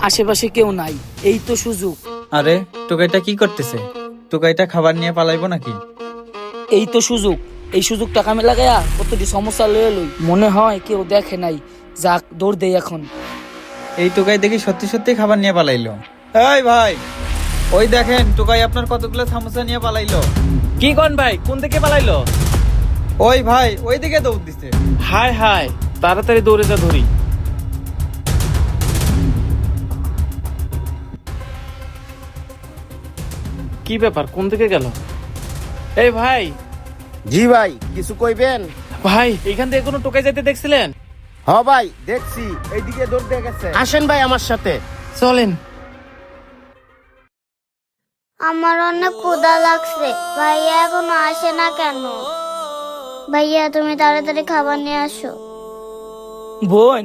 আশেপাশে কেউ নাই, এই তো সুযোগ। আরে টোকাইটা কি করতেছে? টোকাইটা খাবার নিয়ে পালাইবো নাকি? এই তো সুযোগ, এই সুযোগটা কামে লাগায়া কতটি সমস্যা লয়ে লই। মনে হয় কেউ দেখে নাই, যাক দৌড় দেই এখন। এই টোকাই দেখি সত্যি সত্যি খাবার নিয়ে পালাইলো। এই ভাই, ওই দেখেন টোকাই আপনার কতগুলো সামোসা নিয়ে পালাইলো। কি কোন ভাই, কোন দিকে পালাইলো? ওই ভাই ওই দিকে দৌড় দিছে। হায় হায়, তাড়াতাড়ি দৌড়ে যা ধরি। কি ব্যাপার, কোন দিকে গেল? এই ভাই, জি ভাই, কিছু কইবেন? ভাই এখান থেকে কোনো টোকাই যাইতে দেখছিলেন? হ ভাই, দেখছি এইদিকে দৌড় দিয়ে গেছে। আসেন ভাই আমার সাথে। চলেন। আমার অনেক ক্ষুধা লাগছে, ভাইয়া এখনো আসে না কেন? ভাইয়া তুমি তাড়াতাড়ি খাবার নিয়ে আসো। বোন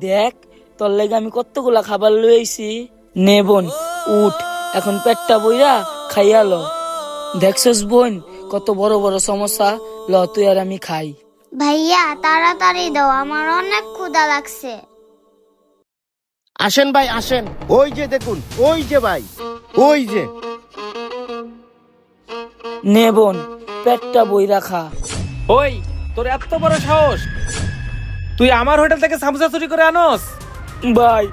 দেখ, তোর লাগে আমি কতগুলা খাবার লয়ে আইছি। নে বোন, উঠ, এখন পেটটা বইরা খাইয়া ল। দেখছস বোন, কত বড় বড় সমস্যা। ল তুই আর আমি খাই। ভাইয়া তাড়াতাড়ি দাও, আমার অনেক ক্ষুধা লাগছে। আসেন ভাই আসেন, ওই যে দেখুন, ওই যে ভাই, ওই যে। নে বোন, পেটটা বইরা খা। ওই, তোর এত বড় সাহস, তুই আমার হোটেল থেকে সামোসা চুরি করে আনস? ভাই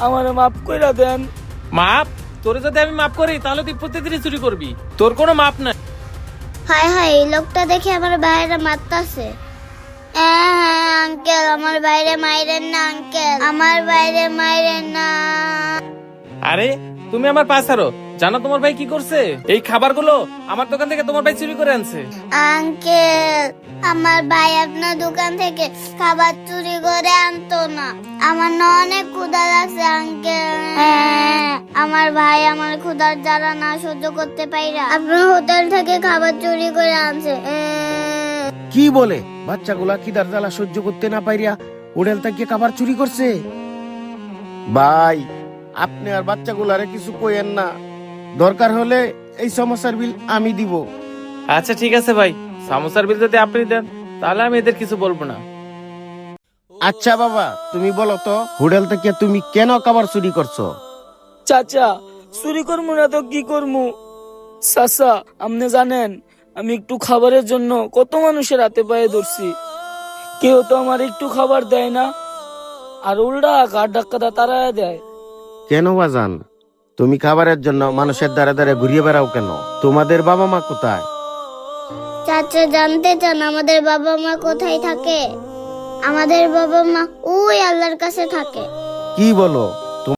আমারে মাফ কইরা দেন। মাপ? তোরে যদি আমি মাপ করি তাহলে তুই প্রতিদিনই চুরি করবি, তোর কোনো মাপ নাই। হায় হায়, এই লোকটা দেখে আমার বাইরে মারতাছে। আঙ্কেল, আমার বাইরে মাইরেন না আঙ্কেল, আমার বাইরে মাইরেন না। আরে তুমি আমার পাশ ছাড়ো, জানো তোমার ভাই কি করছে? এই খাবারগুলো আমার দোকান থেকে তোমার ভাই চুরি করে আনছে। আঙ্কেল, আমার ভাই আপনার দোকান থেকে খাবার চুরি করে আনতো না। আমার না অনেক ক্ষুধা লাগছে আঙ্কেল। আমার ভাই আমার ক্ষুধার জ্বালা না সহ্য করতে পাইরা আপনার হোটেল থেকে খাবার চুরি করে আনছে। কি বলে? বাচ্চাগুলা খিদার জ্বালা সহ্য করতে না পাইরা হোটেল থেকে খাবার চুরি করছে? ভাই আপনি আর বাচ্চাগুলারে কিছু কইেন না, দরকার হলে এই সমস্যার বিল আমি দিব। আচ্ছা ঠিক আছে ভাই, সামোসার বিল যদি আপনি দেন তাহলে আমি এদের কিছু বলবো না। আচ্ছা বাবা, তুমি বলো তো, হোটেল থেকে তুমি কেন খাবার চুরি করছো? চাচা, চুরি করবো না তো কি করবো? চাচা আপনি জানেন আমি একটু খাবারের জন্য কত মানুষের হাতে পায়ে ধরছি, কেউ তো আমার একটু খাবার দেয় না, আর উল্টা ঘাট ধাক্কা তারা দেয়। কেন বাজান, তুমি খাবারের জন্য মানুষের দ্বারা দ্বারা ঘুরিয়ে বেড়াও কেন? তোমাদের বাবা মা কোথায়? চাচা জানতে চান আমাদের বাবা মা কোথায় থাকে? আমাদের বাবা মা ওই আল্লাহর কাছে থাকে। কি বলো?